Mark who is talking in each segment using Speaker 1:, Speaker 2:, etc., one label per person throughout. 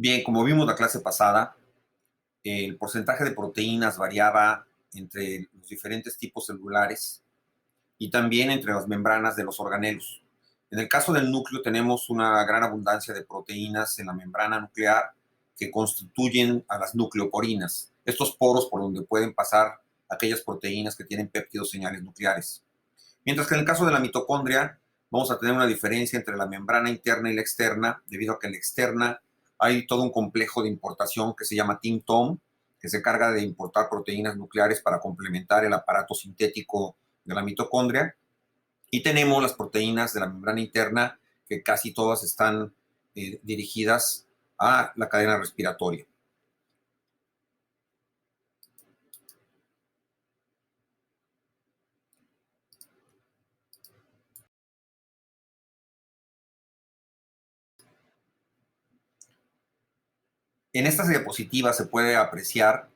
Speaker 1: Bien, como vimos la clase pasada, el porcentaje de proteínas variaba entre los diferentes tipos celulares y también entre las membranas de los organelos. En el caso del núcleo tenemos una gran abundancia de proteínas en la membrana nuclear que constituyen a las nucleoporinas, estos poros por donde pueden pasar aquellas proteínas que tienen péptidos señales nucleares. Mientras que en el caso de la mitocondria vamos a tener una diferencia entre la membrana interna y la externa, debido a que en la externa hay todo un complejo de importación que se llama TIM-TOM, que se encarga de importar proteínas nucleares para complementar el aparato sintético de la mitocondria. Y tenemos las proteínas de la membrana interna, que casi todas están dirigidas a la cadena respiratoria. En estas diapositivas se puede apreciar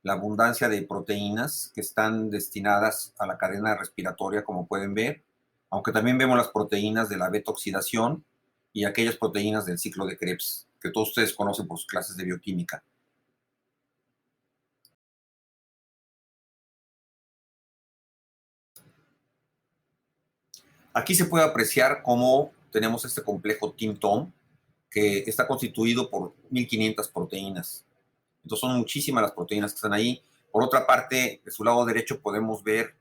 Speaker 1: la abundancia de proteínas que están destinadas a la cadena respiratoria, como pueden ver, aunque también vemos las proteínas de la beta-oxidación y aquellas proteínas del ciclo de Krebs, que todos ustedes conocen por sus clases de bioquímica. Aquí se puede apreciar cómo tenemos este complejo TIM-TOM, que está constituido por 1500 proteínas. Entonces son muchísimas las proteínas que están ahí. Por otra parte, de su lado derecho podemos ver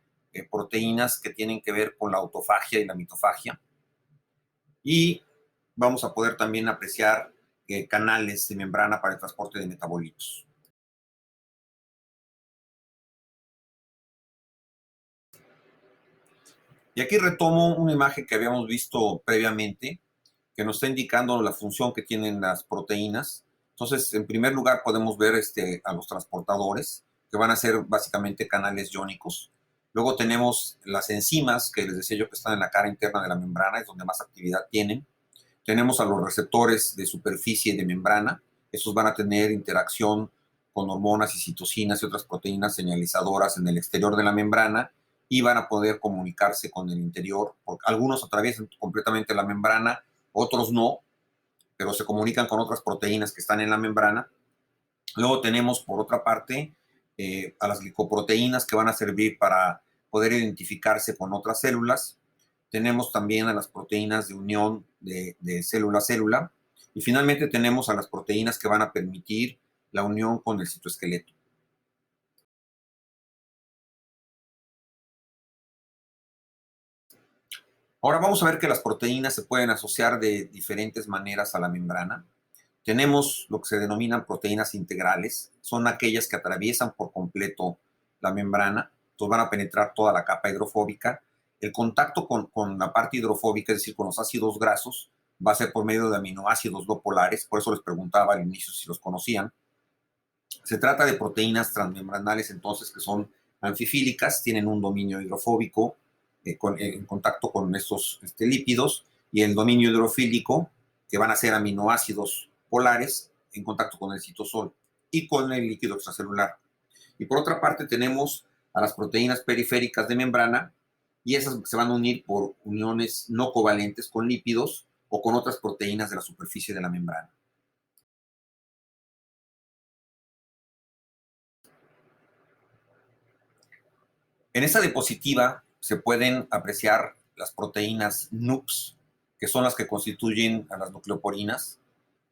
Speaker 1: proteínas que tienen que ver con la autofagia y la mitofagia. Y vamos a poder también apreciar canales de membrana para el transporte de metabolitos. Y aquí retomo una imagen que habíamos visto previamente, que nos está indicando la función que tienen las proteínas. Entonces, en primer lugar, podemos ver a los transportadores, que van a ser básicamente canales iónicos. Luego tenemos las enzimas, que les decía yo que están en la cara interna de la membrana, es donde más actividad tienen. Tenemos a los receptores de superficie de membrana. Estos van a tener interacción con hormonas y citocinas y otras proteínas señalizadoras en el exterior de la membrana y van a poder comunicarse con el interior. Porque algunos atraviesan completamente la membrana, otros no, pero se comunican con otras proteínas que están en la membrana. Luego tenemos, por otra parte, a las glicoproteínas que van a servir para poder identificarse con otras células. Tenemos también a las proteínas de unión de célula a célula. Y finalmente tenemos a las proteínas que van a permitir la unión con el citoesqueleto. Ahora vamos a ver que las proteínas se pueden asociar de diferentes maneras a la membrana. Tenemos lo que se denominan proteínas integrales. Son aquellas que atraviesan por completo la membrana, entonces van a penetrar toda la capa hidrofóbica. El contacto con la parte hidrofóbica, es decir, con los ácidos grasos, va a ser por medio de aminoácidos no polares. Por eso les preguntaba al inicio si los conocían. Se trata de proteínas transmembranales, entonces, que son anfifílicas, tienen un dominio hidrofóbico en contacto con estos lípidos, y el dominio hidrofílico, que van a ser aminoácidos polares en contacto con el citosol y con el líquido extracelular. Y por otra parte tenemos a las proteínas periféricas de membrana, y esas se van a unir por uniones no covalentes con lípidos o con otras proteínas de la superficie de la membrana. En esta diapositiva se pueden apreciar las proteínas NUCs, que son las que constituyen a las nucleoporinas.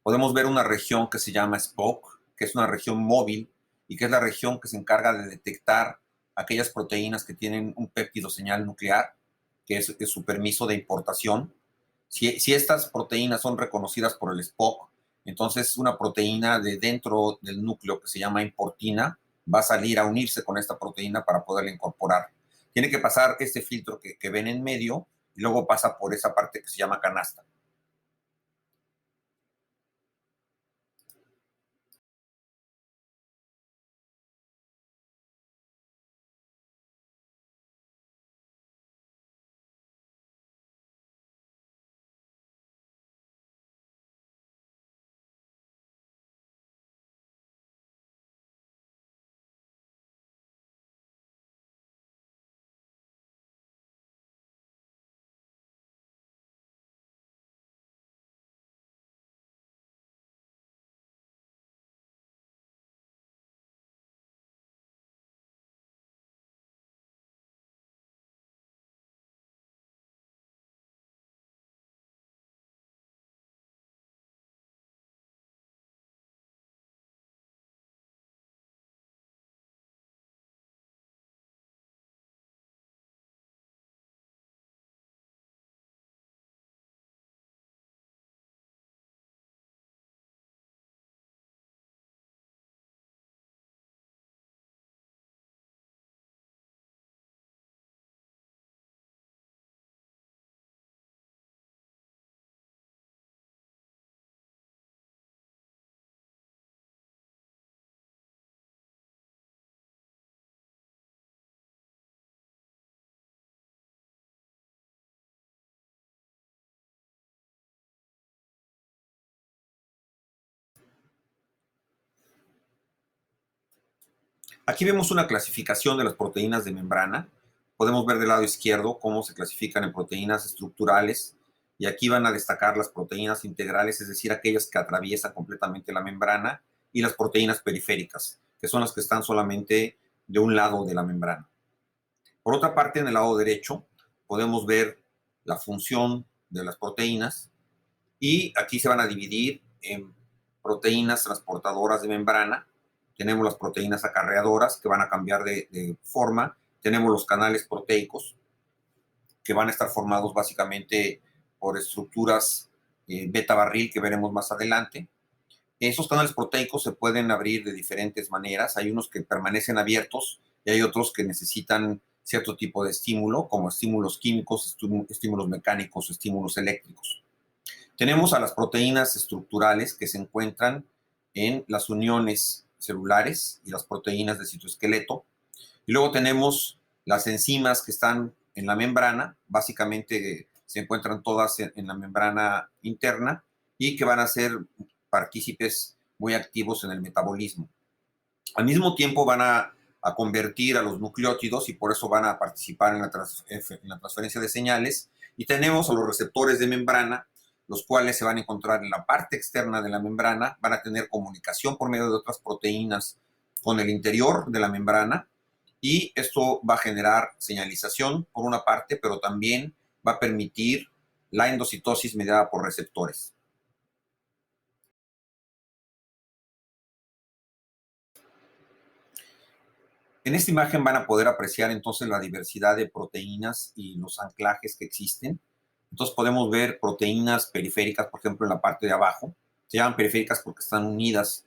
Speaker 1: Podemos ver una región que se llama SPOC, que es una región móvil y que es la región que se encarga de detectar aquellas proteínas que tienen un péptido señal nuclear, que es su permiso de importación. Si estas proteínas son reconocidas por el SPOC, entonces una proteína de dentro del núcleo que se llama importina va a salir a unirse con esta proteína para poderla incorporar. Tiene que pasar este filtro que ven en medio y luego pasa por esa parte que se llama canasta. Aquí vemos una clasificación de las proteínas de membrana. Podemos ver del lado izquierdo cómo se clasifican en proteínas estructurales, y aquí van a destacar las proteínas integrales, es decir, aquellas que atraviesan completamente la membrana, y las proteínas periféricas, que son las que están solamente de un lado de la membrana. Por otra parte, en el lado derecho podemos ver la función de las proteínas, y aquí se van a dividir en proteínas transportadoras de membrana. Tenemos las proteínas acarreadoras, que van a cambiar de forma. Tenemos los canales proteicos, que van a estar formados básicamente por estructuras beta barril, que veremos más adelante. Esos canales proteicos se pueden abrir de diferentes maneras. Hay unos que permanecen abiertos y hay otros que necesitan cierto tipo de estímulo, como estímulos químicos, estímulos mecánicos, estímulos eléctricos. Tenemos a las proteínas estructurales, que se encuentran en las uniones celulares y las proteínas de citoesqueleto. Y luego tenemos las enzimas, que están en la membrana. Básicamente se encuentran todas en la membrana interna, y que van a ser partícipes muy activos en el metabolismo. Al mismo tiempo van a convertir a los nucleótidos, y por eso van a participar en la transferencia de señales. Y tenemos a los receptores de membrana, los cuales se van a encontrar en la parte externa de la membrana. Van a tener comunicación por medio de otras proteínas con el interior de la membrana, y esto va a generar señalización por una parte, pero también va a permitir la endocitosis mediada por receptores. En esta imagen van a poder apreciar entonces la diversidad de proteínas y los anclajes que existen. Entonces podemos ver proteínas periféricas, por ejemplo, en la parte de abajo. Se llaman periféricas porque están unidas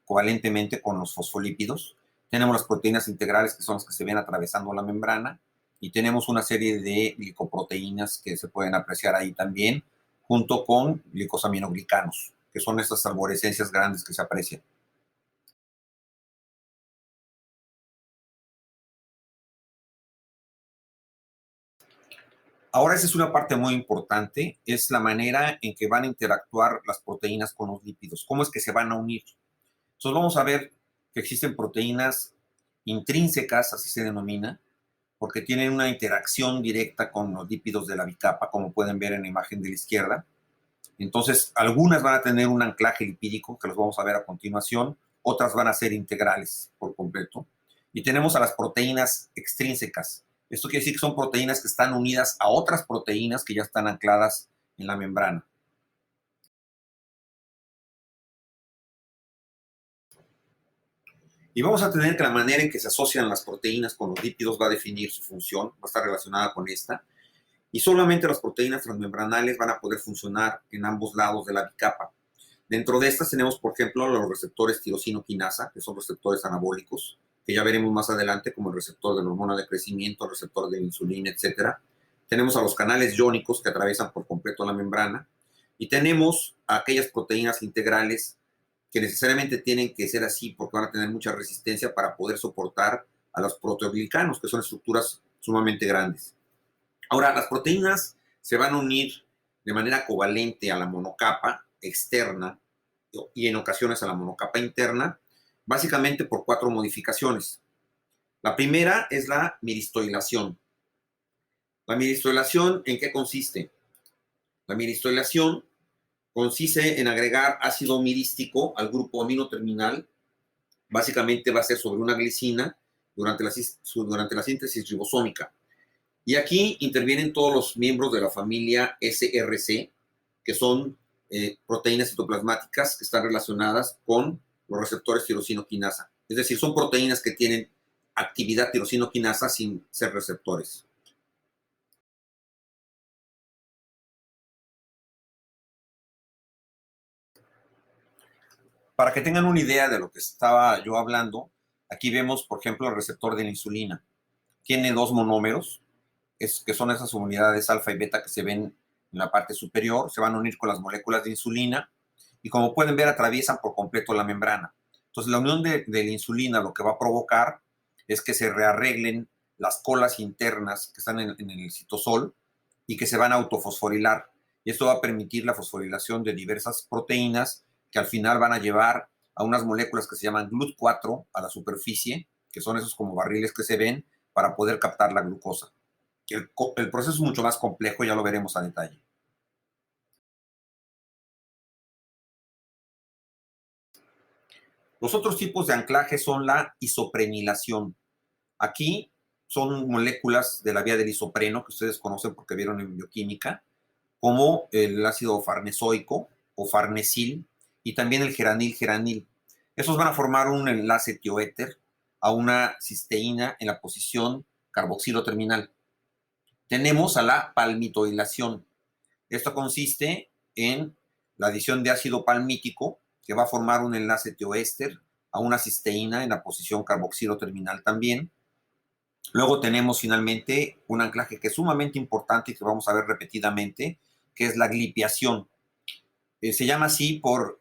Speaker 1: covalentemente con los fosfolípidos. Tenemos las proteínas integrales, que son las que se ven atravesando la membrana. Y tenemos una serie de glicoproteínas que se pueden apreciar ahí también, junto con glicosaminoglicanos, que son estas arborescencias grandes que se aprecian. Ahora, esa es una parte muy importante, es la manera en que van a interactuar las proteínas con los lípidos, cómo es que se van a unir. Entonces vamos a ver que existen proteínas intrínsecas, así se denomina, porque tienen una interacción directa con los lípidos de la bicapa, como pueden ver en la imagen de la izquierda. Entonces, algunas van a tener un anclaje lipídico, que los vamos a ver a continuación, otras van a ser integrales por completo. Y tenemos a las proteínas extrínsecas. Esto quiere decir que son proteínas que están unidas a otras proteínas que ya están ancladas en la membrana. Y vamos a tener que la manera en que se asocian las proteínas con los lípidos va a definir su función, va a estar relacionada con esta. Y solamente las proteínas transmembranales van a poder funcionar en ambos lados de la bicapa. Dentro de estas tenemos, por ejemplo, los receptores tirosino-quinasa, que son receptores anabólicos, que ya veremos más adelante, como el receptor de la hormona de crecimiento, el receptor de la insulina, etc. Tenemos a los canales iónicos, que atraviesan por completo la membrana. Y tenemos a aquellas proteínas integrales que necesariamente tienen que ser así, porque van a tener mucha resistencia para poder soportar a los proteoglicanos, que son estructuras sumamente grandes. Ahora, las proteínas se van a unir de manera covalente a la monocapa externa y en ocasiones a la monocapa interna, básicamente por 4 modificaciones. La primera es la miristoilación. La miristoilación, ¿en qué consiste? La miristoilación consiste en agregar ácido mirístico al grupo amino terminal. Básicamente va a ser sobre una glicina durante la síntesis ribosómica. Y aquí intervienen todos los miembros de la familia SRC, que son proteínas citoplasmáticas que están relacionadas con los receptores tirosino-quinasa. Es decir, son proteínas que tienen actividad tirosino-quinasa sin ser receptores. Para que tengan una idea de lo que estaba yo hablando, aquí vemos, por ejemplo, el receptor de la insulina. Tiene 2 monómeros, que son esas unidades alfa y beta que se ven en la parte superior. Se van a unir con las moléculas de insulina, y como pueden ver, atraviesan por completo la membrana. Entonces, la unión de la insulina lo que va a provocar es que se rearreglen las colas internas que están en el citosol, y que se van a autofosforilar. Y esto va a permitir la fosforilación de diversas proteínas, que al final van a llevar a unas moléculas que se llaman GLUT4 a la superficie, que son esos como barriles que se ven, para poder captar la glucosa. El proceso es mucho más complejo, ya lo veremos a detalle. Los otros tipos de anclaje son la isoprenilación. Aquí son moléculas de la vía del isopreno, que ustedes conocen porque vieron en bioquímica, como el ácido farnesoico o farnesil y también el geranil. Esos van a formar un enlace tioéter a una cisteína en la posición carboxilo terminal. Tenemos a la palmitoilación. Esto consiste en la adición de ácido palmítico, que va a formar un enlace tioéster a una cisteína en la posición carboxilo terminal también. Luego tenemos finalmente un anclaje que es sumamente importante y que vamos a ver repetidamente, que es la glipiación. Se llama así por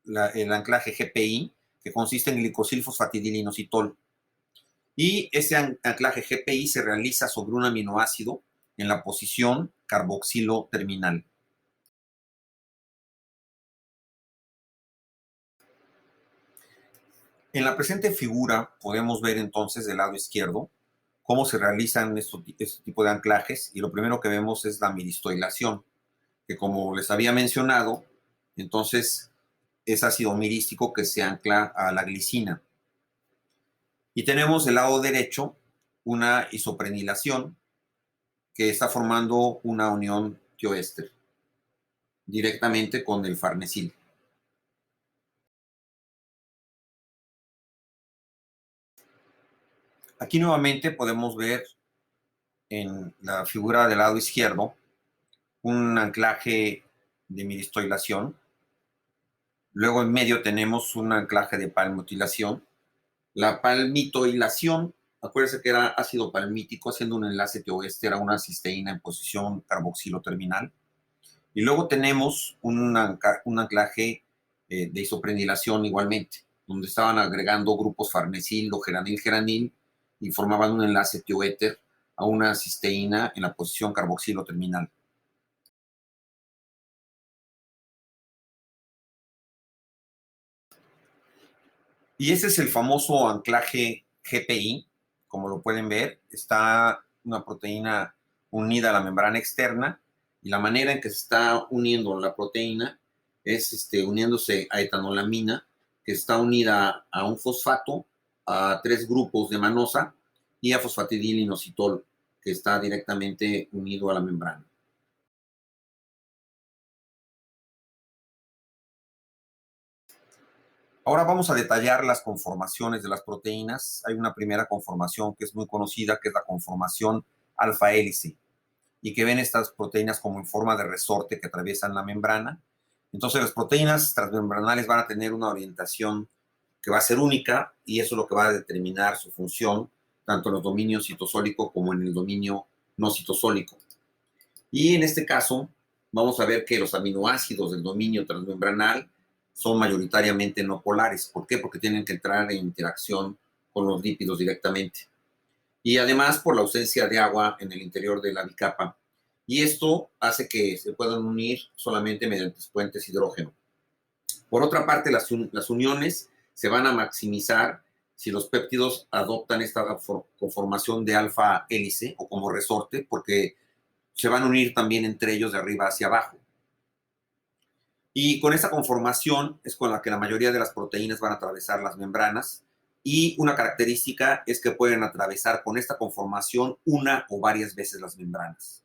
Speaker 1: el anclaje GPI, que consiste en glicosilfosfatidilinositol. Y ese anclaje GPI se realiza sobre un aminoácido en la posición carboxilo terminal. En la presente figura podemos ver entonces del lado izquierdo cómo se realizan este tipo de anclajes, y lo primero que vemos es la miristoilación, que como les había mencionado, entonces es ácido mirístico que se ancla a la glicina. Y tenemos del lado derecho una isoprenilación que está formando una unión tioéster directamente con el farnesil. Aquí nuevamente podemos ver en la figura del lado izquierdo un anclaje de miristoilación. Luego en medio tenemos un anclaje de palmitoilación. La palmitoilación, acuérdense que era ácido palmítico haciendo un enlace tioéster a una cisteína en posición carboxilo terminal. Y luego tenemos un anclaje de isoprenilación igualmente, donde estaban agregando grupos farnesil o geranil y formaban un enlace tioéter a una cisteína en la posición carboxilo terminal. Y ese es el famoso anclaje GPI, como lo pueden ver, está una proteína unida a la membrana externa, y la manera en que se está uniendo la proteína es uniéndose a etanolamina, que está unida a un fosfato, a 3 grupos de manosa, y a fosfatidilinositol, que está directamente unido a la membrana. Ahora vamos a detallar las conformaciones de las proteínas. Hay una primera conformación que es muy conocida, que es la conformación alfa hélice, y que ven estas proteínas como en forma de resorte que atraviesan la membrana. Entonces las proteínas transmembranales van a tener una orientación que va a ser única, y eso es lo que va a determinar su función, tanto en el dominio citosólico como en el dominio no citosólico. Y en este caso vamos a ver que los aminoácidos del dominio transmembranal son mayoritariamente no polares. ¿Por qué? Porque tienen que entrar en interacción con los lípidos directamente. Y además por la ausencia de agua en el interior de la bicapa. Y esto hace que se puedan unir solamente mediante puentes hidrógeno. Por otra parte, las uniones se van a maximizar si los péptidos adoptan esta conformación de alfa hélice o como resorte, porque se van a unir también entre ellos de arriba hacia abajo. Y con esta conformación es con la que la mayoría de las proteínas van a atravesar las membranas, y una característica es que pueden atravesar con esta conformación una o varias veces las membranas.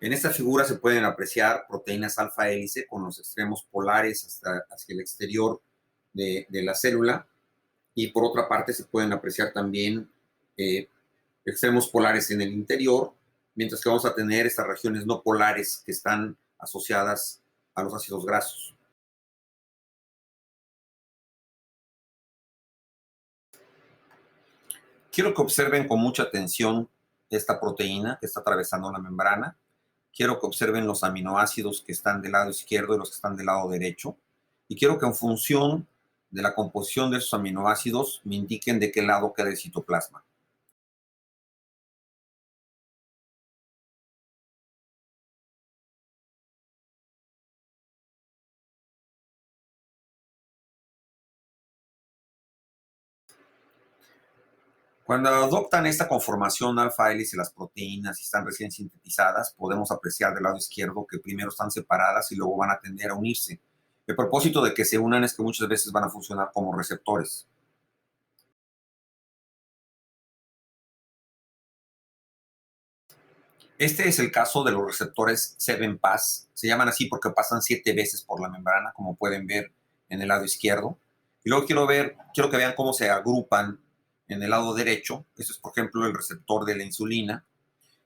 Speaker 1: En esta figura se pueden apreciar proteínas alfa hélice con los extremos polares hacia el exterior de la célula, y por otra parte se pueden apreciar también extremos polares en el interior, mientras que vamos a tener estas regiones no polares que están asociadas a los ácidos grasos. Quiero que observen con mucha atención esta proteína que está atravesando la membrana. Quiero que observen los aminoácidos que están del lado izquierdo y los que están del lado derecho. Y quiero que en función de la composición de esos aminoácidos me indiquen de qué lado queda el citoplasma. Cuando adoptan esta conformación alfa hélice las proteínas y están recién sintetizadas, podemos apreciar del lado izquierdo que primero están separadas y luego van a tender a unirse. El propósito de que se unan es que muchas veces van a funcionar como receptores. Este es el caso de los receptores 7-Pas. Se llaman así porque pasan 7 veces por la membrana, como pueden ver en el lado izquierdo. Y luego quiero que vean cómo se agrupan en el lado derecho. Este es, por ejemplo, el receptor de la insulina.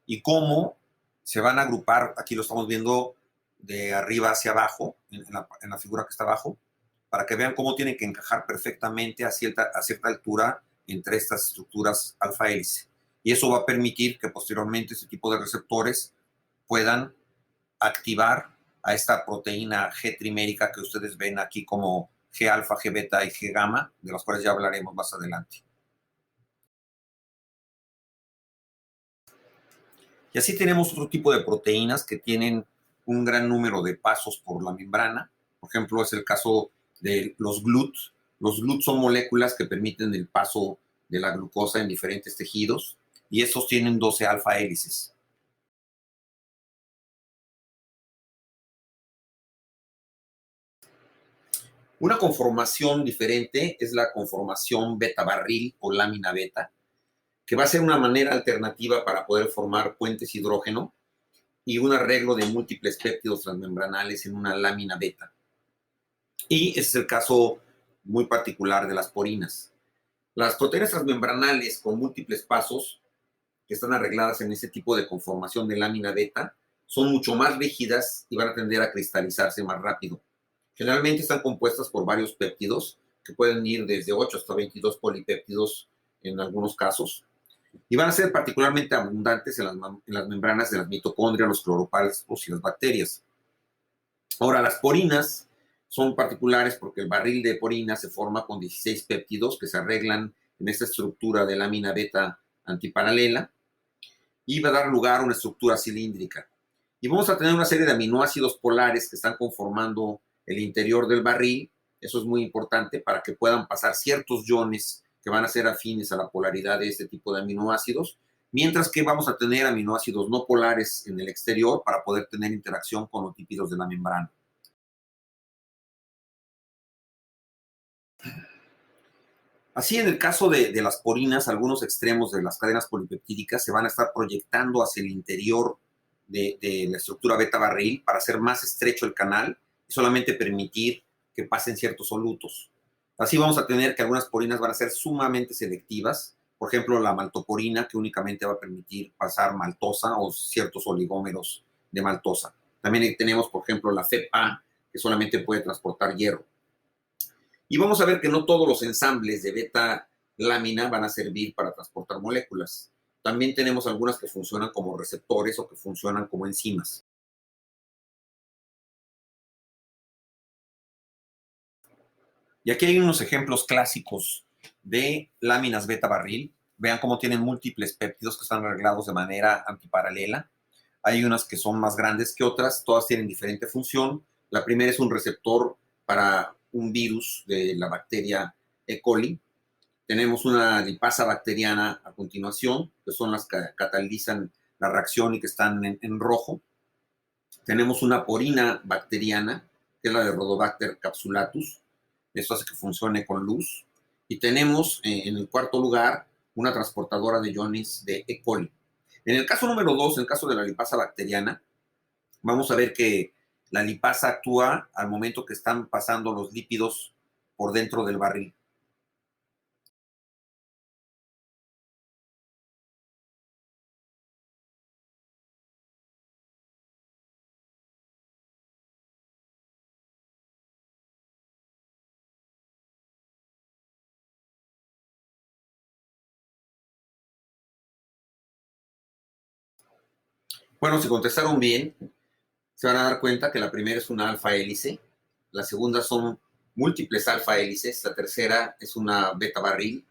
Speaker 1: Y cómo se van a agrupar, aquí lo estamos viendo de arriba hacia abajo, en la figura que está abajo, para que vean cómo tienen que encajar perfectamente a cierta altura entre estas estructuras alfa hélice. Y eso va a permitir que posteriormente este tipo de receptores puedan activar a esta proteína G trimérica que ustedes ven aquí como G alfa, G beta y G gamma, de las cuales ya hablaremos más adelante. Y así tenemos otro tipo de proteínas que tienen un gran número de pasos por la membrana. Por ejemplo, es el caso de los GLUT. Los GLUT son moléculas que permiten el paso de la glucosa en diferentes tejidos y estos tienen 12 alfa hélices. Una conformación diferente es la conformación beta barril o lámina beta, que va a ser una manera alternativa para poder formar puentes hidrógeno y un arreglo de múltiples péptidos transmembranales en una lámina beta. Y ese es el caso muy particular de las porinas. Las proteínas transmembranales con múltiples pasos, que están arregladas en este tipo de conformación de lámina beta, son mucho más rígidas y van a tender a cristalizarse más rápido. Generalmente están compuestas por varios péptidos, que pueden ir desde 8 hasta 22 polipéptidos en algunos casos, y van a ser particularmente abundantes en las membranas de las mitocondrias, los cloroplastos y las bacterias. Ahora, las porinas son particulares porque el barril de porina se forma con 16 péptidos que se arreglan en esta estructura de lámina beta antiparalela y va a dar lugar a una estructura cilíndrica. Y vamos a tener una serie de aminoácidos polares que están conformando el interior del barril. Eso es muy importante para que puedan pasar ciertos iones que van a ser afines a la polaridad de este tipo de aminoácidos, mientras que vamos a tener aminoácidos no polares en el exterior para poder tener interacción con los lípidos de la membrana. Así, en el caso de las porinas, algunos extremos de las cadenas polipeptídicas se van a estar proyectando hacia el interior de la estructura beta barril para hacer más estrecho el canal y solamente permitir que pasen ciertos solutos. Así vamos a tener que algunas porinas van a ser sumamente selectivas, por ejemplo, la maltoporina, que únicamente va a permitir pasar maltosa o ciertos oligómeros de maltosa. También tenemos, por ejemplo, la FEPA, que solamente puede transportar hierro. Y vamos a ver que no todos los ensambles de beta lámina van a servir para transportar moléculas. También tenemos algunas que funcionan como receptores o que funcionan como enzimas. Y aquí hay unos ejemplos clásicos de láminas beta barril. Vean cómo tienen múltiples péptidos que están arreglados de manera antiparalela. Hay unas que son más grandes que otras, todas tienen diferente función. La primera es un receptor para un virus de la bacteria E. coli. Tenemos una lipasa bacteriana a continuación, que son las que catalizan la reacción y que están en rojo. Tenemos una porina bacteriana, que es la de Rhodobacter capsulatus. Esto hace que funcione con luz. Y tenemos, en el cuarto lugar, una transportadora de iones de E. coli. En el caso número 2, en el caso de la lipasa bacteriana, vamos a ver que la lipasa actúa al momento que están pasando los lípidos por dentro del barril. Bueno, si contestaron bien, se van a dar cuenta que la primera es una alfa hélice, la segunda son múltiples alfa hélices, la tercera es una beta barril,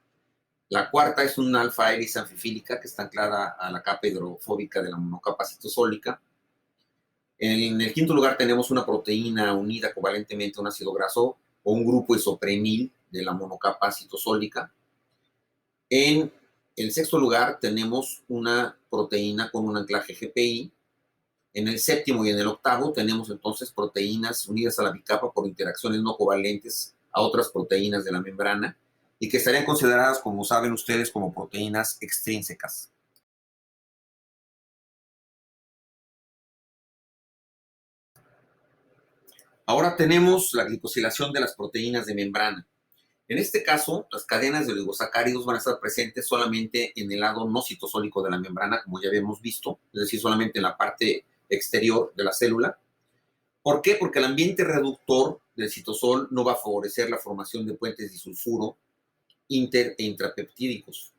Speaker 1: la cuarta es una alfa hélice anfifílica que está anclada a la capa hidrofóbica de la monocapa citosólica. En el quinto lugar tenemos una proteína unida covalentemente a un ácido graso o un grupo isoprenil de la monocapa citosólica. En En sexto lugar, tenemos una proteína con un anclaje GPI. En el séptimo y en el octavo tenemos entonces proteínas unidas a la bicapa por interacciones no covalentes a otras proteínas de la membrana y que estarían consideradas, como saben ustedes, como proteínas extrínsecas. Ahora tenemos la glicosilación de las proteínas de membrana. En este caso, las cadenas de oligosacáridos van a estar presentes solamente en el lado no citosólico de la membrana, como ya habíamos visto, es decir, solamente en la parte exterior de la célula. ¿Por qué? Porque el ambiente reductor del citosol no va a favorecer la formación de puentes disulfuro inter e intrapeptídicos.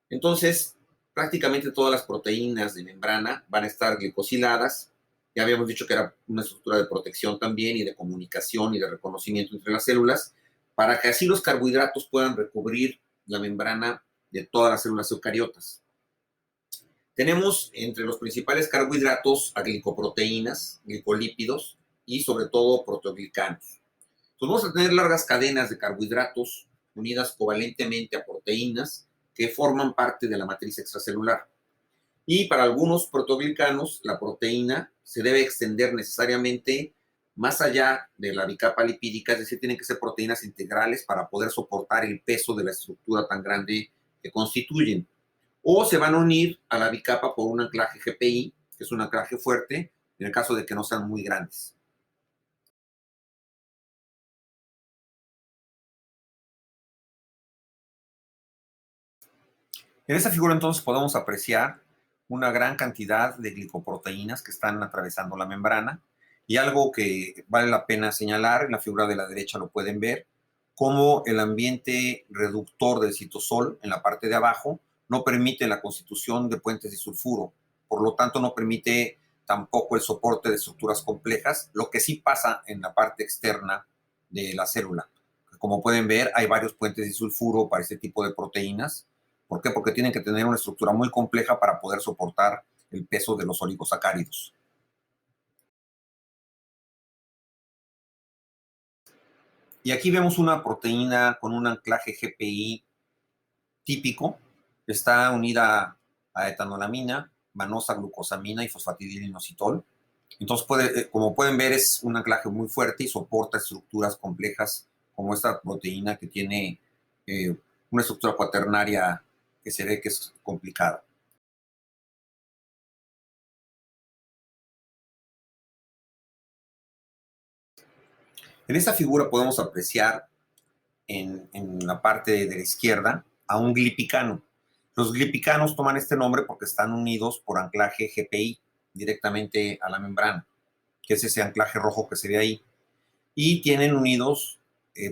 Speaker 1: Entonces, prácticamente todas las proteínas de membrana van a estar glicosiladas. Ya habíamos dicho que era una estructura de protección también y de comunicación y de reconocimiento entre las células, para que así los carbohidratos puedan recubrir la membrana de todas las células eucariotas. Tenemos entre los principales carbohidratos a glicoproteínas, glicolípidos y sobre todo proteoglicanos. Entonces vamos a tener largas cadenas de carbohidratos unidas covalentemente a proteínas que forman parte de la matriz extracelular. Y para algunos proteoglicanos, la proteína se debe extender necesariamente más allá de la bicapa lipídica, es decir, tienen que ser proteínas integrales para poder soportar el peso de la estructura tan grande que constituyen. O se van a unir a la bicapa por un anclaje GPI, que es un anclaje fuerte, en el caso de que no sean muy grandes. En esta figura entonces podemos apreciar una gran cantidad de glicoproteínas que están atravesando la membrana y algo que vale la pena señalar, en la figura de la derecha lo pueden ver, cómo el ambiente reductor del citosol en la parte de abajo no permite la constitución de puentes de sulfuro, por lo tanto no permite tampoco el soporte de estructuras complejas, lo que sí pasa en la parte externa de la célula. Como pueden ver, hay varios puentes de sulfuro para este tipo de proteínas. ¿Por qué? Porque tienen que tener una estructura muy compleja para poder soportar el peso de los oligosacáridos. Y aquí vemos una proteína con un anclaje GPI típico. Está unida a etanolamina, manosa glucosamina y fosfatidilinositol. Entonces, como pueden ver, es un anclaje muy fuerte y soporta estructuras complejas como esta proteína que tiene una estructura cuaternaria que se ve que es complicada. En esta figura podemos apreciar en la parte de la izquierda a un glipicano. Los glipicanos toman este nombre porque están unidos por anclaje GPI directamente a la membrana, que es ese anclaje rojo que se ve ahí, y tienen unidos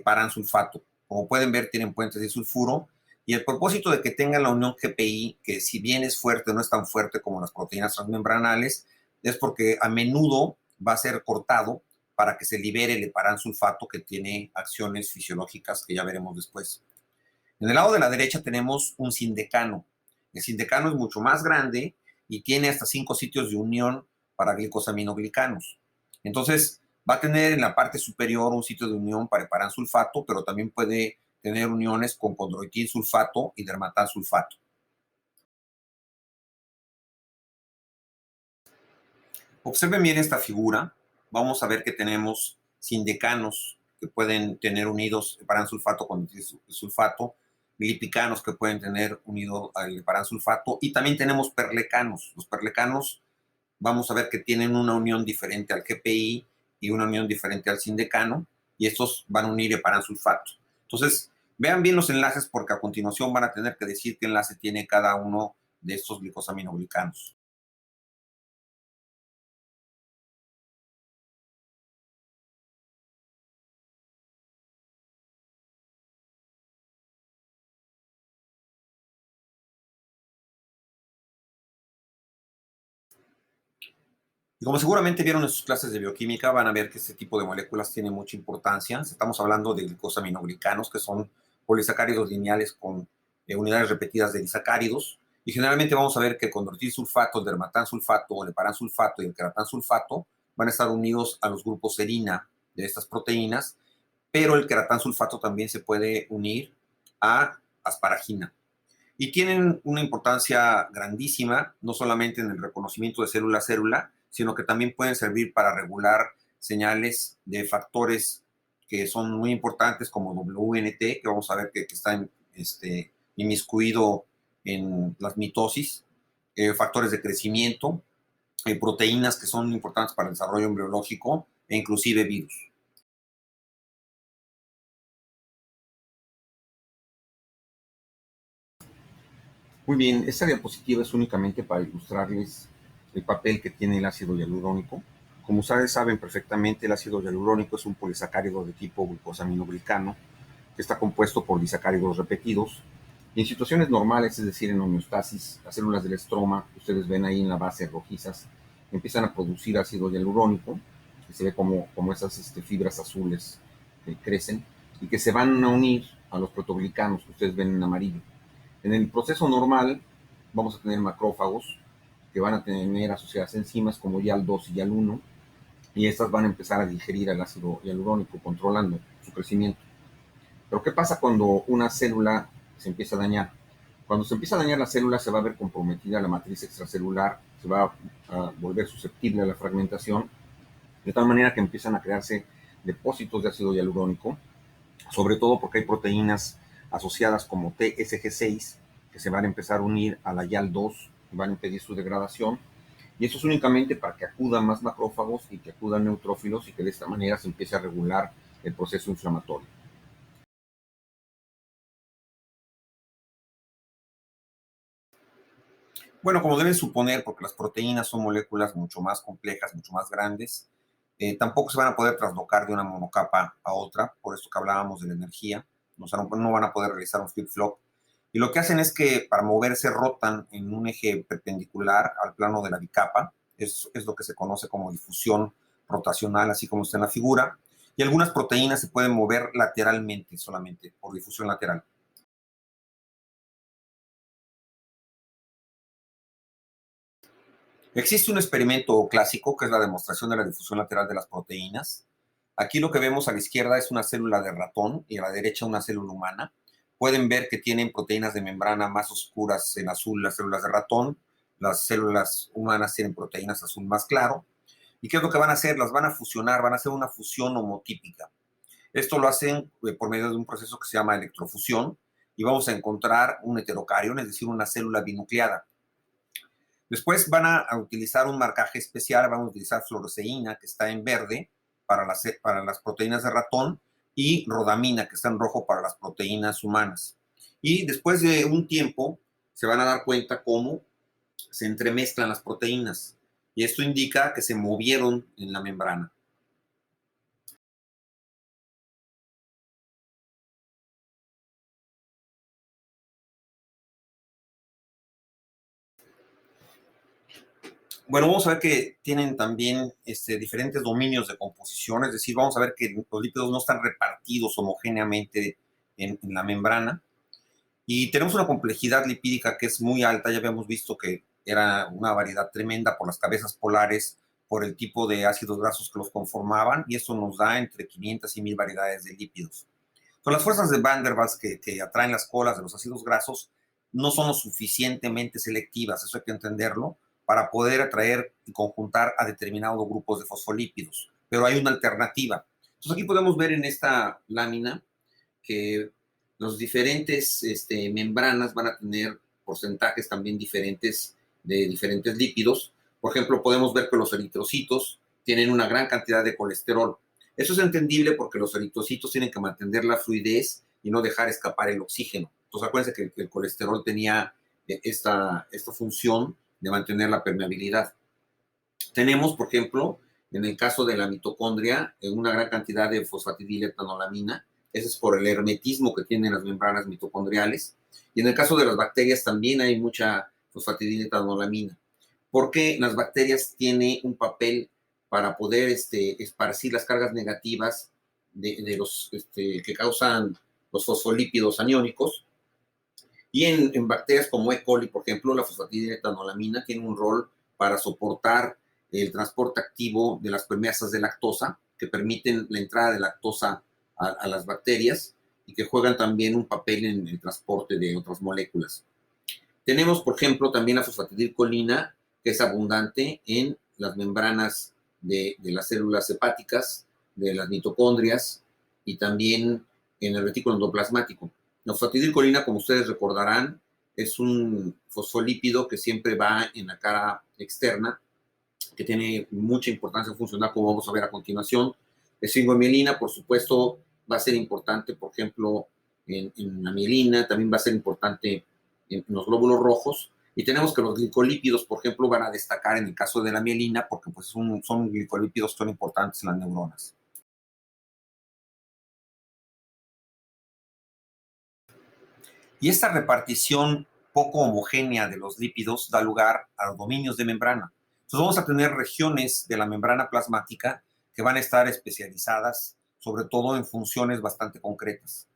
Speaker 1: paransulfato. Como pueden ver, tienen puentes de sulfuro, y el propósito de que tengan la unión GPI, que si bien es fuerte, no es tan fuerte como las proteínas transmembranales, es porque a menudo va a ser cortado para que se libere el heparansulfato que tiene acciones fisiológicas que ya veremos después. En el lado de la derecha tenemos un sindecano. El sindecano es mucho más grande y tiene hasta 5 sitios de unión para glicosaminoglicanos. Entonces, va a tener en la parte superior un sitio de unión para heparansulfato, pero también puede tener uniones con condroitinsulfato y dermatansulfato. Observen bien esta figura. Vamos a ver que tenemos sindecanos que pueden tener unidos heparansulfato con sulfato, glipicanos que pueden tener unido al heparansulfato, y también tenemos perlecanos. Los perlecanos vamos a ver que tienen una unión diferente al GPI y una unión diferente al sindecano, y estos van a unir heparansulfato. Entonces, vean bien los enlaces porque a continuación van a tener que decir qué enlace tiene cada uno de estos glicosaminoglicanos. Y como seguramente vieron en sus clases de bioquímica, van a ver que este tipo de moléculas tiene mucha importancia. Estamos hablando de glicosaminoglicanos, que son polisacáridos lineales con unidades repetidas de disacáridos. Y generalmente vamos a ver que el condroitinsulfato, el dermatansulfato, el heparansulfato y el queratansulfato van a estar unidos a los grupos serina de estas proteínas, pero el queratansulfato también se puede unir a asparagina. Y tienen una importancia grandísima, no solamente en el reconocimiento de célula a célula, sino que también pueden servir para regular señales de factores que son muy importantes, como WNT, que vamos a ver que está inmiscuido en las mitosis, factores de crecimiento, proteínas que son importantes para el desarrollo embriológico e inclusive virus. Muy bien, esta diapositiva es únicamente para ilustrarles el papel que tiene el ácido hialurónico. Como ustedes saben perfectamente, el ácido hialurónico es un polisacárido de tipo glucosaminoglicano que está compuesto por disacáridos repetidos. Y en situaciones normales, es decir, en homeostasis, las células del estroma, que ustedes ven ahí en la base rojizas, empiezan a producir ácido hialurónico, que se ve como esas fibras azules que crecen y que se van a unir a los protoglicanos que ustedes ven en amarillo. En el proceso normal vamos a tener macrófagos que van a tener asociadas enzimas como YAL2 y YAL1 y estas van a empezar a digerir el ácido hialurónico controlando su crecimiento. Pero ¿qué pasa cuando una célula se empieza a dañar? Cuando se empieza a dañar la célula se va a ver comprometida la matriz extracelular, se va a volver susceptible a la fragmentación, de tal manera que empiezan a crearse depósitos de ácido hialurónico, sobre todo porque hay proteínas asociadas como TSG6 que se van a empezar a unir a la YAL2 y van a impedir su degradación. Y eso es únicamente para que acudan más macrófagos y que acudan neutrófilos y que de esta manera se empiece a regular el proceso inflamatorio. Bueno, como deben suponer, porque las proteínas son moléculas mucho más complejas, mucho más grandes, tampoco se van a poder traslocar de una monocapa a otra, por esto que hablábamos de la energía, no van a poder realizar un flip-flop. Y lo que hacen es que para moverse rotan en un eje perpendicular al plano de la bicapa, es lo que se conoce como difusión rotacional, así como está en la figura, y algunas proteínas se pueden mover lateralmente solamente, por difusión lateral. Existe un experimento clásico que es la demostración de la difusión lateral de las proteínas. Aquí lo que vemos a la izquierda es una célula de ratón y a la derecha una célula humana. Pueden ver que tienen proteínas de membrana más oscuras en azul las células de ratón, las células humanas tienen proteínas azul más claro. ¿Y qué es lo que van a hacer? Las van a fusionar, van a hacer una fusión homotípica. Esto lo hacen por medio de un proceso que se llama electrofusión y vamos a encontrar un heterocarión, es decir, una célula binucleada. Después van a utilizar un marcaje especial, van a utilizar fluoresceína, que está en verde, para las proteínas de ratón, y rodamina, que está en rojo para las proteínas humanas. Y después de un tiempo, se van a dar cuenta cómo se entremezclan las proteínas. Y esto indica que se movieron en la membrana. Bueno, vamos a ver que tienen también diferentes dominios de composición, es decir, vamos a ver que los lípidos no están repartidos homogéneamente en la membrana. Y tenemos una complejidad lipídica que es muy alta, ya habíamos visto que era una variedad tremenda por las cabezas polares, por el tipo de ácidos grasos que los conformaban, y esto nos da entre 500 y 1000 variedades de lípidos. Entonces, las fuerzas de Van der Waals que atraen las colas de los ácidos grasos no son lo suficientemente selectivas, eso hay que entenderlo, para poder atraer y conjuntar a determinados grupos de fosfolípidos. Pero hay una alternativa. Entonces, aquí podemos ver en esta lámina que los diferentes membranas van a tener porcentajes también diferentes de diferentes lípidos. Por ejemplo, podemos ver que los eritrocitos tienen una gran cantidad de colesterol. Eso es entendible porque los eritrocitos tienen que mantener la fluidez y no dejar escapar el oxígeno. Entonces, acuérdense que el colesterol tenía esta función de mantener la permeabilidad. Tenemos, por ejemplo, en el caso de la mitocondria, una gran cantidad de fosfatidiletonolamina. Ese es por el hermetismo que tienen las membranas mitocondriales. Y en el caso de las bacterias también hay mucha fosfatidiletonolamina, porque las bacterias tienen un papel para poder esparcir las cargas negativas de los que causan los fosfolípidos aniónicos. Y en bacterias como E. coli, por ejemplo, la fosfatidiletonolamina tiene un rol para soportar el transporte activo de las permeasas de lactosa, que permiten la entrada de lactosa a las bacterias y que juegan también un papel en el transporte de otras moléculas. Tenemos, por ejemplo, también la fosfatidilcolina, que es abundante en las membranas de las células hepáticas, de las mitocondrias y también en el retículo endoplasmático. La fosfatidilcolina, como ustedes recordarán, es un fosfolípido que siempre va en la cara externa, que tiene mucha importancia funcional, como vamos a ver a continuación. La esfingomielina, por supuesto, va a ser importante, por ejemplo, en la mielina, también va a ser importante en los glóbulos rojos. Y tenemos que los glicolípidos, por ejemplo, van a destacar en el caso de la mielina porque pues, son glicolípidos que son importantes en las neuronas. Y esta repartición poco homogénea de los lípidos da lugar a dominios de membrana. Entonces vamos a tener regiones de la membrana plasmática que van a estar especializadas, sobre todo en funciones bastante concretas.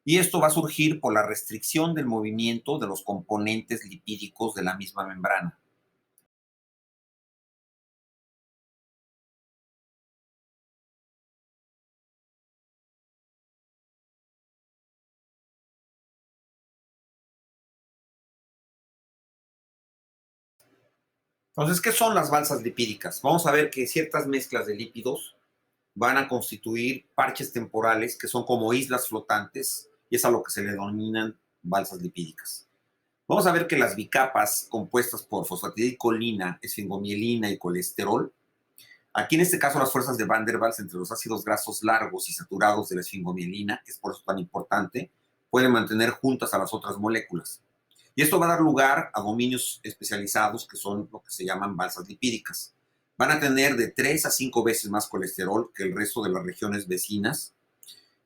Speaker 1: Y esto va a surgir por la restricción del movimiento de los componentes lipídicos de la misma membrana. Entonces, ¿qué son las balsas lipídicas? Vamos a ver que ciertas mezclas de lípidos van a constituir parches temporales que son como islas flotantes y es a lo que se le denominan balsas lipídicas. Vamos a ver que las bicapas compuestas por fosfatidilcolina, esfingomielina y colesterol, aquí en este caso las fuerzas de Van der Waals entre los ácidos grasos largos y saturados de la esfingomielina, que es por eso tan importante, pueden mantener juntas a las otras moléculas. Y esto va a dar lugar a dominios especializados que son lo que se llaman balsas lipídicas. Van a tener de 3 a 5 veces más colesterol que el resto de las regiones vecinas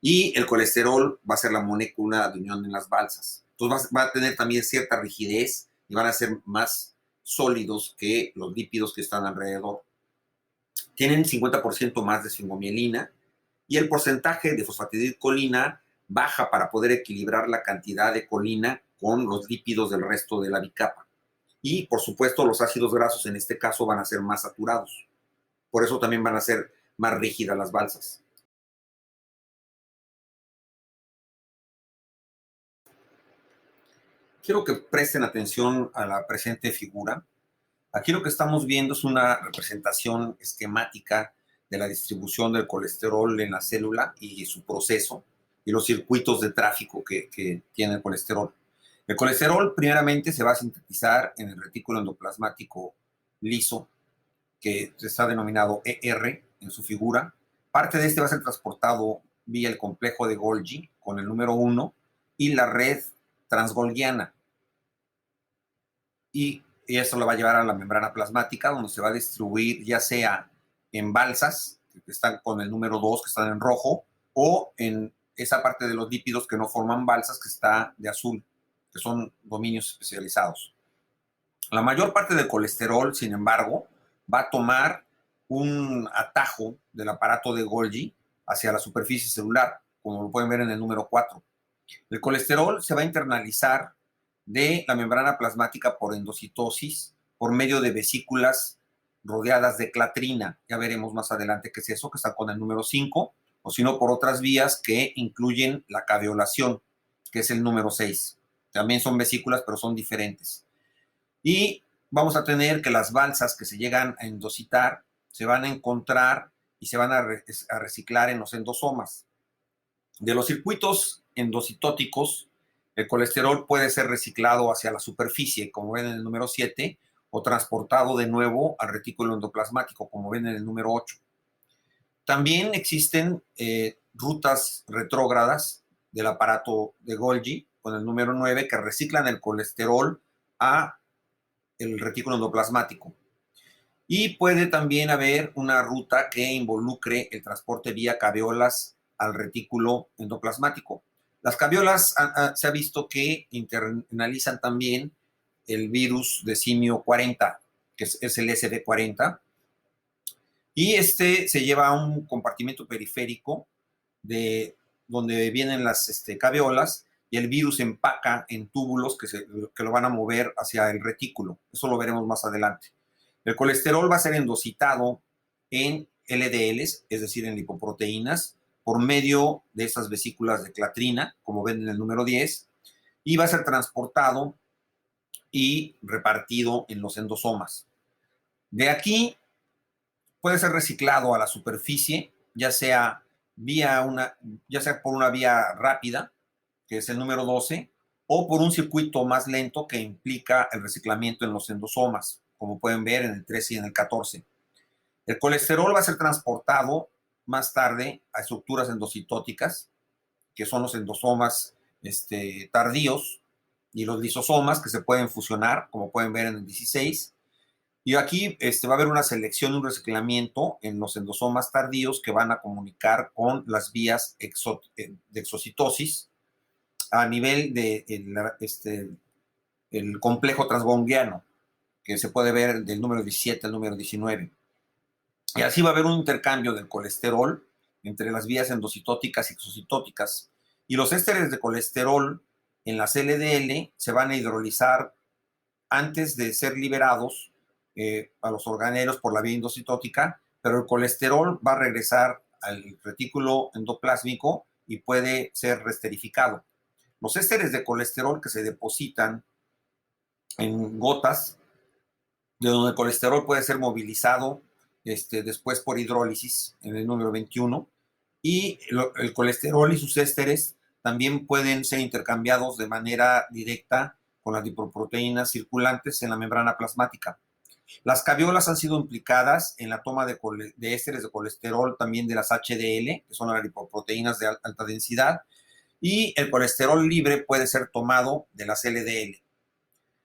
Speaker 1: y el colesterol va a ser la molécula de unión en las balsas. Entonces va a tener también cierta rigidez y van a ser más sólidos que los lípidos que están alrededor. Tienen 50% más de esfingomielina y el porcentaje de fosfatidilcolina baja para poder equilibrar la cantidad de colina con los lípidos del resto de la bicapa. Y, por supuesto, los ácidos grasos en este caso van a ser más saturados. Por eso también van a ser más rígidas las balsas. Quiero que presten atención a la presente figura. Aquí lo que estamos viendo es una representación esquemática de la distribución del colesterol en la célula y su proceso y los circuitos de tráfico que tiene el colesterol. El colesterol primeramente se va a sintetizar en el retículo endoplasmático liso, que está denominado ER en su figura. Parte de este va a ser transportado vía el complejo de Golgi con el número 1 y la red transgolgiana. Y eso lo va a llevar a la membrana plasmática, donde se va a distribuir ya sea en balsas, que están con el número 2, que están en rojo, o en esa parte de los lípidos que no forman balsas, que está de azul, que son dominios especializados. La mayor parte del colesterol, sin embargo, va a tomar un atajo del aparato de Golgi hacia la superficie celular, como lo pueden ver en el número 4. El colesterol se va a internalizar de la membrana plasmática por endocitosis, por medio de vesículas rodeadas de clatrina. Ya veremos más adelante qué es eso, que está con el número 5, o si no, por otras vías que incluyen la caveolación, que es el número 6. También son vesículas, pero son diferentes. Y vamos a tener que las balsas que se llegan a endocitar se van a encontrar y se van a reciclar en los endosomas. De los circuitos endocitóticos, el colesterol puede ser reciclado hacia la superficie, como ven en el número 7, o transportado de nuevo al retículo endoplasmático, como ven en el número 8. También existen rutas retrógradas del aparato de Golgi, con el número 9, que reciclan el colesterol a el retículo endoplasmático. Y puede también haber una ruta que involucre el transporte vía caveolas al retículo endoplasmático. Las caviolas se ha visto que internalizan también el virus de simio 40, que es el SD40, y este se lleva a un compartimento periférico de donde vienen las caveolas y el virus empaca en túbulos que lo van a mover hacia el retículo. Eso lo veremos más adelante. El colesterol va a ser endocitado en LDLs, es decir, en lipoproteínas, por medio de estas vesículas de clatrina, como ven en el número 10, y va a ser transportado y repartido en los endosomas. De aquí puede ser reciclado a la superficie, ya sea por una vía rápida, que es el número 12, o por un circuito más lento que implica el reciclamiento en los endosomas, como pueden ver en el 13 y en el 14. El colesterol va a ser transportado más tarde a estructuras endocitóticas, que son los endosomas tardíos, y los lisosomas, que se pueden fusionar, como pueden ver en el 16. Y aquí va a haber una selección y un reciclamiento en los endosomas tardíos que van a comunicar con las vías de exocitosis a nivel de el complejo transgonguiano, que se puede ver del número 17 al número 19. Y así va a haber un intercambio del colesterol entre las vías endocitóticas y exocitóticas. Y los ésteres de colesterol en las LDL se van a hidrolizar antes de ser liberados a los organelos por la vía endocitótica, pero el colesterol va a regresar al retículo endoplásmico y puede ser resterificado. Los ésteres de colesterol que se depositan en gotas, de donde el colesterol puede ser movilizado después por hidrólisis en el número 21, y el colesterol y sus ésteres también pueden ser intercambiados de manera directa con las lipoproteínas circulantes en la membrana plasmática. Las caviolas han sido implicadas en la toma de ésteres de colesterol también de las HDL, que son las lipoproteínas de alta densidad, y el colesterol libre puede ser tomado de las LDL.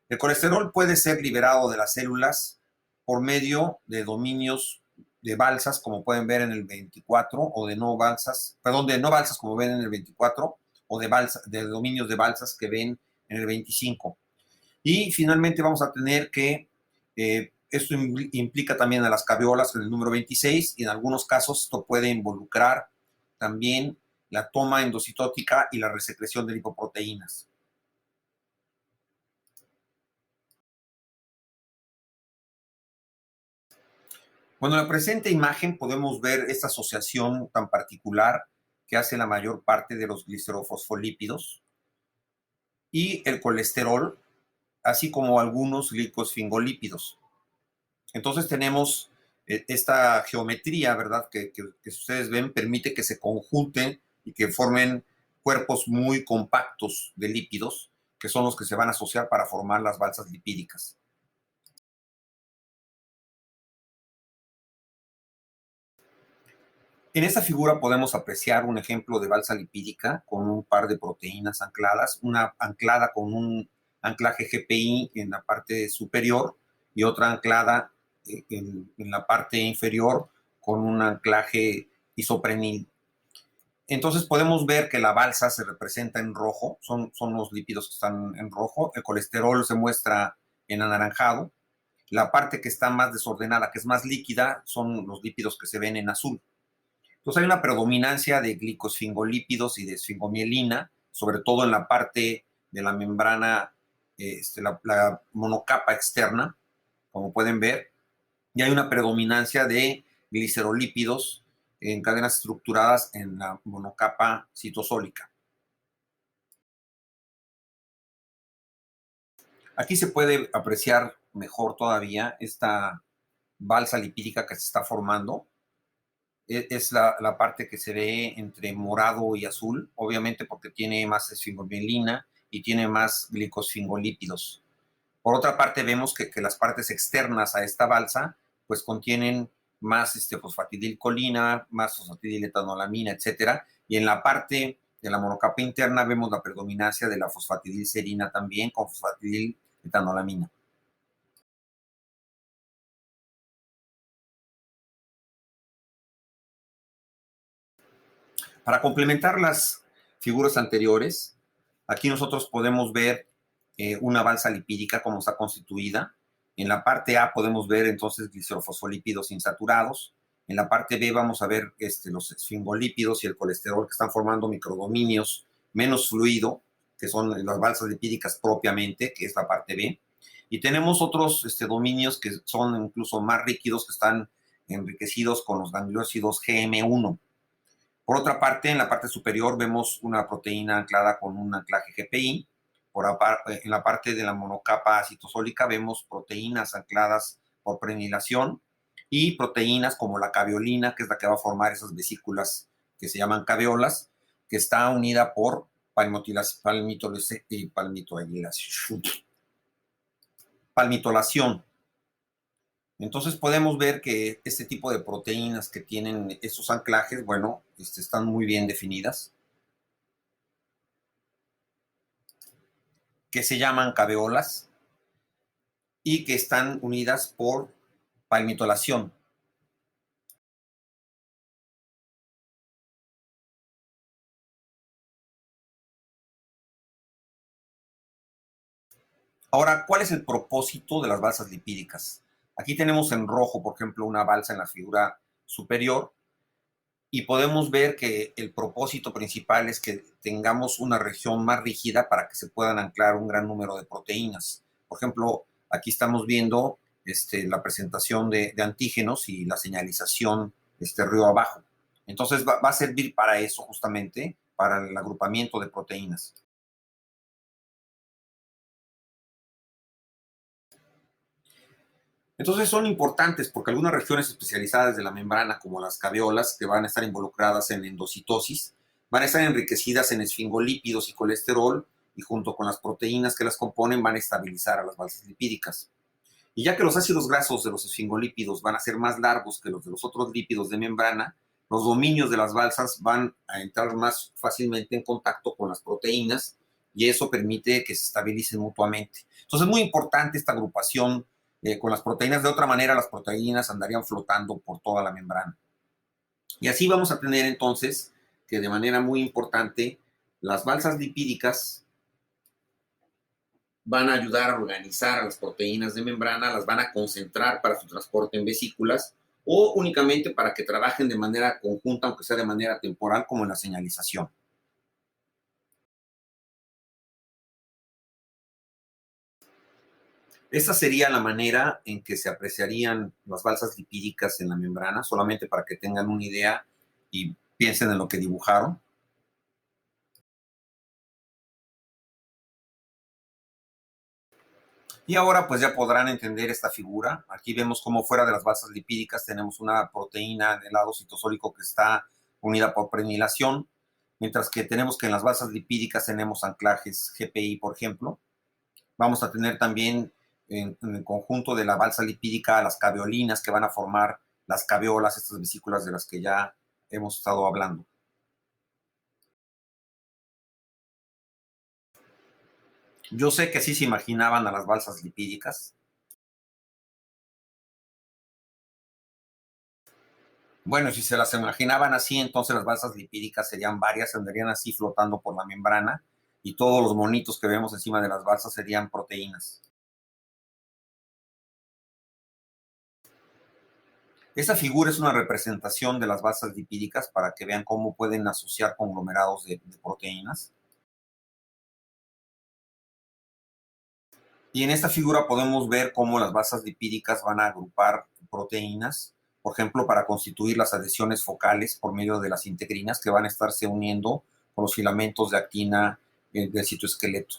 Speaker 1: El colesterol puede ser liberado de las células por medio de dominios de balsas, como pueden ver en el 24, o de no balsas, como ven en el 24, o de dominios de balsas que ven en el 25. Y finalmente vamos a tener que esto implica también a las caviolas en el número 26, y en algunos casos esto puede involucrar también la toma endocitótica y la resecreción de lipoproteínas. Bueno, en la presente imagen podemos ver esta asociación tan particular que hace la mayor parte de los glicerofosfolípidos y el colesterol, así como algunos glicosfingolípidos. Entonces tenemos esta geometría, ¿verdad? Que ustedes ven, permite que se conjunten y que formen cuerpos muy compactos de lípidos, que son los que se van a asociar para formar las balsas lipídicas. En esta figura podemos apreciar un ejemplo de balsa lipídica con un par de proteínas ancladas, una anclada con un anclaje GPI en la parte superior y otra anclada en la parte inferior con un anclaje isoprenil. Entonces podemos ver que la balsa se representa en rojo, son los lípidos que están en rojo, el colesterol se muestra en anaranjado, la parte que está más desordenada, que es más líquida, son los lípidos que se ven en azul. Entonces hay una predominancia de glicosfingolípidos y de esfingomielina, sobre todo en la parte de la membrana, la monocapa externa, como pueden ver, y hay una predominancia de glicerolípidos en cadenas estructuradas en la monocapa citosólica. Aquí se puede apreciar mejor todavía esta balsa lipídica que se está formando. Es la parte que se ve entre morado y azul, obviamente porque tiene más esfingomielina y tiene más glicosfingolípidos. Por otra parte, vemos que las partes externas a esta balsa pues contienen más fosfatidilcolina, más fosfatidiletoanolamina, etcétera. Y en la parte de la monocapa interna vemos la predominancia de la fosfatidilcerina también con fosfatidiletoanolamina. Para complementar las figuras anteriores, aquí nosotros podemos ver una balsa lipídica, cómo está constituida. En la parte A podemos ver entonces glicerofosfolípidos insaturados. En la parte B vamos a ver los esfingolípidos y el colesterol que están formando microdominios menos fluido, que son las balsas lipídicas propiamente, que es la parte B. Y tenemos otros dominios que son incluso más rígidos, que están enriquecidos con los gangliósidos GM1. Por otra parte, en la parte superior vemos una proteína anclada con un anclaje GPI, en la parte de la monocapa citosólica vemos proteínas ancladas por prenilación y proteínas como la caveolina, que es la que va a formar esas vesículas que se llaman caveolas, que está unida por palmitolación. Entonces podemos ver que este tipo de proteínas que tienen esos anclajes, bueno, están muy bien definidas, que se llaman caveolas y que están unidas por palmitolación. Ahora, ¿cuál es el propósito de las balsas lipídicas? Aquí tenemos en rojo, por ejemplo, una balsa en la figura superior y podemos ver que el propósito principal es que tengamos una región más rígida para que se puedan anclar un gran número de proteínas. Por ejemplo, aquí estamos viendo la presentación de antígenos y la señalización río abajo. Entonces va a servir para eso justamente, para el agrupamiento de proteínas. Entonces son importantes porque algunas regiones especializadas de la membrana, como las caveolas, que van a estar involucradas en endocitosis, van a estar enriquecidas en esfingolípidos y colesterol, y junto con las proteínas que las componen van a estabilizar a las balsas lipídicas. Y ya que los ácidos grasos de los esfingolípidos van a ser más largos que los de los otros lípidos de membrana, los dominios de las balsas van a entrar más fácilmente en contacto con las proteínas y eso permite que se estabilicen mutuamente. Entonces es muy importante esta agrupación con las proteínas. De otra manera, las proteínas andarían flotando por toda la membrana. Y así vamos a tener entonces que de manera muy importante las balsas lipídicas van a ayudar a organizar a las proteínas de membrana, las van a concentrar para su transporte en vesículas o únicamente para que trabajen de manera conjunta, aunque sea de manera temporal, como en la señalización. Esa sería la manera en que se apreciarían las balsas lipídicas en la membrana, solamente para que tengan una idea y piensen en lo que dibujaron. Y ahora pues ya podrán entender esta figura. Aquí vemos cómo fuera de las balsas lipídicas tenemos una proteína del lado citosólico que está unida por prenilación, mientras que tenemos que en las balsas lipídicas tenemos anclajes GPI, por ejemplo. Vamos a tener también en el conjunto de la balsa lipídica las caveolinas que van a formar las caveolas, estas vesículas de las que ya hemos estado hablando. Yo sé que sí se imaginaban a las balsas lipídicas. Bueno, si se las imaginaban así, entonces las balsas lipídicas serían varias, andarían así flotando por la membrana y todos los monitos que vemos encima de las balsas serían proteínas. Esta figura es una representación de las balsas lipídicas para que vean cómo pueden asociar conglomerados de proteínas. Y en esta figura podemos ver cómo las balsas lipídicas van a agrupar proteínas, por ejemplo, para constituir las adhesiones focales por medio de las integrinas que van a estarse uniendo con los filamentos de actina del citoesqueleto.